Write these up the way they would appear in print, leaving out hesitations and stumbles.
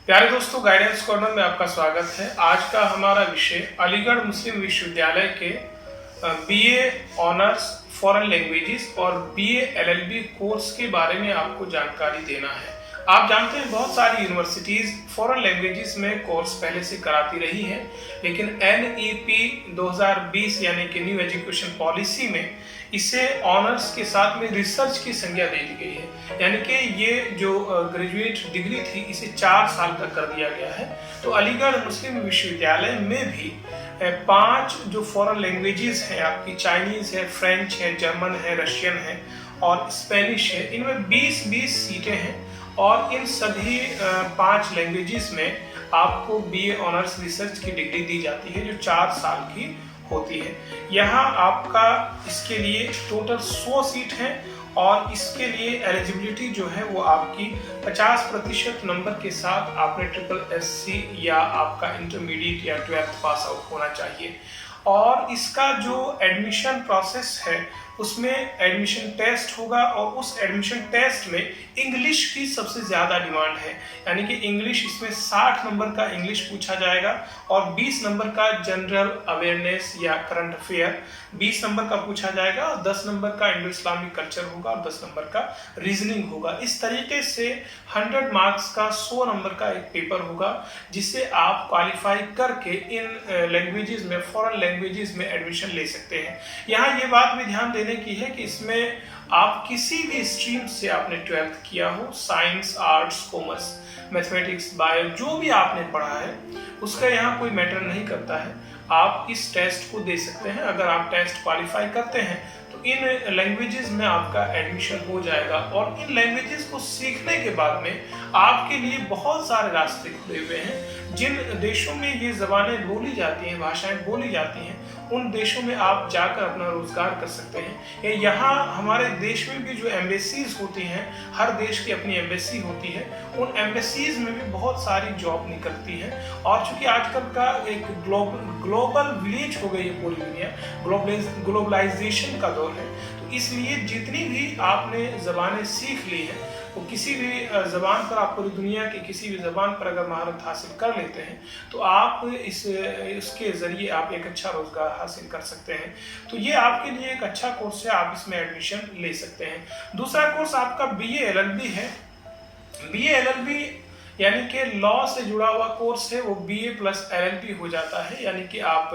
प्यारे दोस्तों, guidance corner में आपका स्वागत है। आज का हमारा विषय अलीगढ़ मुस्लिम विश्वविद्यालय के बीए ऑनर्स फॉरेन लैंग्वेजेस और बीए एलएलबी कोर्स के बारे में आपको जानकारी देना है। आप जानते हैं बहुत सारी यूनिवर्सिटीज़ फॉरेन लैंग्वेजेस में कोर्स पहले से कराती रही हैं, लेकिन एनईपी 2020 यानी कि न्यू एजुकेशन पॉलिसी में इसे ऑनर्स के साथ में रिसर्च की संज्ञा दे दी गई है। यानी कि ये जो ग्रेजुएट डिग्री थी इसे 4 साल तक कर दिया गया है। तो अलीगढ़ मुस्लिम विश्वविद्यालय में भी 5 जो फॉरेन लैंग्वेजेस हैं, आपकी चाइनीज़ है, फ्रेंच है, जर्मन है, रशियन है और स्पेनिश है, इनमें 20-20 सीटें हैं और इन सभी 5 लैंग्वेजेस में आपको बीए ऑनर्स रिसर्च की डिग्री दी जाती है जो 4 साल की होती है। यहाँ आपका इसके लिए टोटल 100 सीट हैं और इसके लिए एलिजिबिलिटी जो है वो आपकी 50% नंबर के साथ आपने SSC या आपका इंटरमीडिएट या 12th पास आउट होना चाहिए। और इसका जो एडमिशन प्रोसेस है उसमें एडमिशन टेस्ट होगा और उस एडमिशन टेस्ट में इंग्लिश की सबसे ज़्यादा डिमांड है। यानी कि इंग्लिश इसमें 60 नंबर का इंग्लिश पूछा जाएगा और 20 नंबर का जनरल अवेयरनेस या करंट अफेयर 20 नंबर का पूछा जाएगा और 10 नंबर का इंडो इस्लामिक कल्चर होगा और 10 नंबर का रीजनिंग होगा। इस तरीके से 100 मार्क्स का 100 नंबर का एक पेपर होगा जिससे आप क्वालिफाई करके इन लैंग्वेजेस में फॉरेन लैंग्वेजेस में एडमिशन ले सकते हैं। यहाँ ये बात भी ध्यान देने की है कि इसमें आप किसी भी स्ट्रीम से आपने 12th किया हो, science, arts, commerce, mathematics, bio, जो भी आपने पढ़ा है उसका यहाँ कोई मैटर नहीं करता है। आप इस टेस्ट को दे सकते हैं। अगर आप टेस्ट क्वालिफाई करते हैं तो इन लैंग्वेजेस में आपका एडमिशन हो जाएगा और इन लैंग्वेजेस को सीखने के बाद में आपके लिए बहुत सारे रास्ते खुले हुए हैं। जिन देशों में ये ज़बानें बोली जाती हैं, भाषाएं बोली जाती हैं, उन देशों में आप जाकर अपना रोजगार कर सकते हैं। यहाँ हमारे देश में भी जो एम्बेसीज होती हैं, हर देश की अपनी एम्बेसी होती है, उन एम्बेसीज में भी बहुत सारी जॉब निकलती हैं। और चूंकि आजकल का एक ग्लोबल विलेज हो गई है पूरी दुनिया, ग्लोबलाइजेशन का दौर है, तो इसलिए जितनी भी आपने ज़बानें सीख ली हैं वो किसी भी ज़बान पर आप पूरी दुनिया की किसी भी ज़बान पर अगर महारत हासिल कर लेते हैं तो आप इसके ज़रिए आप एक अच्छा रोज़गार हासिल कर सकते हैं। तो ये आपके लिए एक अच्छा कोर्स है, आप इसमें एडमिशन ले सकते हैं। दूसरा कोर्स आपका बीए एलएलबी है। बीए एलएलबी यानी कि लॉ से जुड़ा हुआ कोर्स है, वो बीए प्लस एलएलबी हो जाता है। यानी कि आप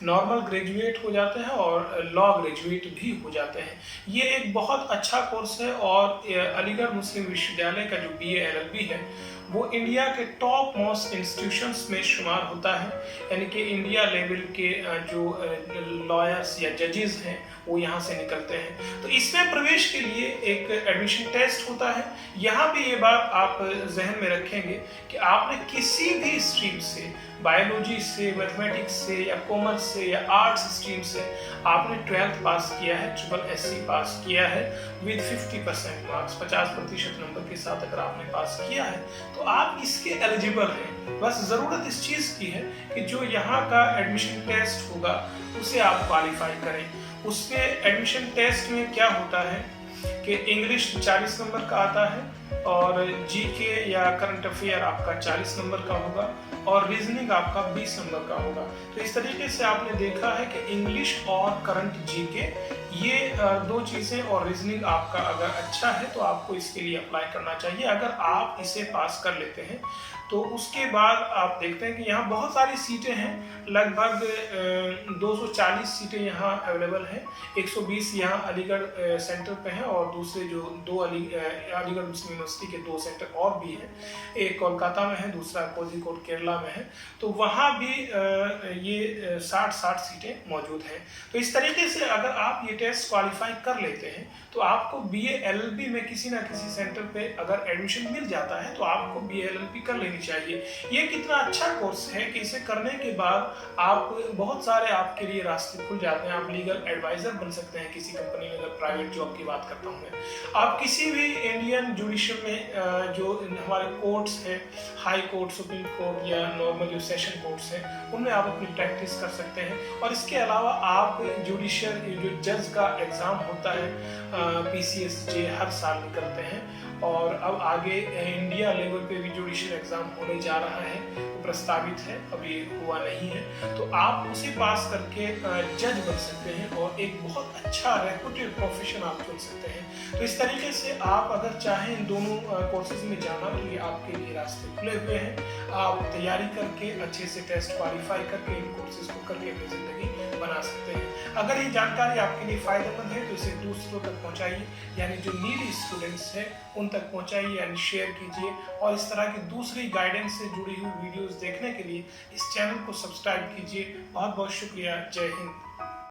नॉर्मल ग्रेजुएट हो जाते हैं और लॉ ग्रेजुएट भी हो जाते हैं। ये एक बहुत अच्छा कोर्स है और अलीगढ़ मुस्लिम विश्वविद्यालय का जो बीए एलएलबी है वो इंडिया के टॉप मोस्ट इंस्टीट्यूशंस में शुमार होता है। यानी कि इंडिया लेवल के जो लॉयर्स या जजेस हैं वो यहाँ से निकलते हैं। तो इसमें प्रवेश के लिए एक एडमिशन टेस्ट होता है। यहाँ भी ये बात आप जहन में रखेंगे कि आपने किसी भी स्ट्रीम से, बायोलॉजी से, मैथमेटिक्स से या कॉमर्स से या आर्ट्स स्ट्रीम से आपने 12th पास किया है, SSC पास किया है विद 50% मार्क्स, 50% नंबर के साथ अगर आपने पास किया है तो आप इसके एलिजिबल हैं। बस ज़रूरत इस चीज़ की है कि जो यहाँ का एडमिशन टेस्ट होगा उसे आप क्वालिफाई करें। उसके एडमिशन टेस्ट में क्या होता है कि इंग्लिश 40 नंबर का आता है और जीके या करंट अफेयर आपका 40 नंबर का होगा और रीजनिंग आपका 20 नंबर का होगा। तो इस तरीके से आपने देखा है कि इंग्लिश और करंट जीके ये 2 चीज़ें और रीजनिंग आपका अगर अच्छा है तो आपको इसके लिए अप्लाई करना चाहिए। अगर आप इसे पास कर लेते हैं तो उसके बाद आप देखते हैं कि यहाँ बहुत सारी सीटें हैं, लगभग 240 सीटें यहाँ अवेलेबल हैं। 120 यहाँ अलीगढ़ सेंटर पे हैं और दूसरे जो 2 अलीगढ़ मुस्लिम यूनिवर्सिटी के 2 सेंटर और भी हैं, एक कोलकाता में है, दूसरा कोझिकोड केरला में है। तो वहाँ भी ये 60 सीटें मौजूद हैं। तो इस तरीके से अगर आप ये टेस्ट क्वालिफाई कर लेते हैं तो आपको बीए एलएलबी में किसी ना किसी सेंटर पे अगर एडमिशन मिल जाता है तो आपको बीए एलएलबी कर लेनी चाहिए। ये कितना अच्छा कोर्स है कि इसे करने के बाद आप बहुत सारे आपके लिए रास्ते खुल जाते हैं। आप लीगल एडवाइजर बन सकते हैं किसी कंपनी में, अगर प्राइवेट जॉब की बात करता हूँ मैं। आप किसी भी इंडियन जुडिशियल में जो हमारे कोर्ट्स हैं, हाई कोर्ट, सुप्रीम कोर्ट या नॉर्मल जो सेशन कोर्ट्स हैं, उनमें आप अपनी प्रैक्टिस कर सकते हैं। और इसके अलावा आप जुडिशियल जो जज का एग्ज़ाम होता है PCSJ हर साल निकलते हैं और अब आगे इंडिया लेवल पे भी जुडिशियल एग्जाम होने जा रहा है, तो प्रस्तावित है, अभी हुआ नहीं है। तो आप उसे पास करके जज बन सकते हैं और एक बहुत अच्छा रेपुटेड प्रोफेशन आप चुन सकते हैं। तो इस तरीके से आप अगर चाहें इन दोनों कोर्सेज में जाना तो ये आपके लिए रास्ते खुले हुए हैं। आप तैयारी करके अच्छे से टेस्ट क्वालिफाई करके इन कोर्सेज को करके अपनी जिंदगी बना सकते हैं। अगर ये जानकारी आपके लिए फायदेमंद है तो इसे दूसरों तक पहुंचाइए, यानी जो नीडी स्टूडेंट्स हैं उन तक पहुंचाइए, यानी शेयर कीजिए। और इस तरह की दूसरी गाइडेंस से जुड़ी हुई वीडियोस देखने के लिए इस चैनल को सब्सक्राइब कीजिए। बहुत बहुत शुक्रिया। जय हिंद।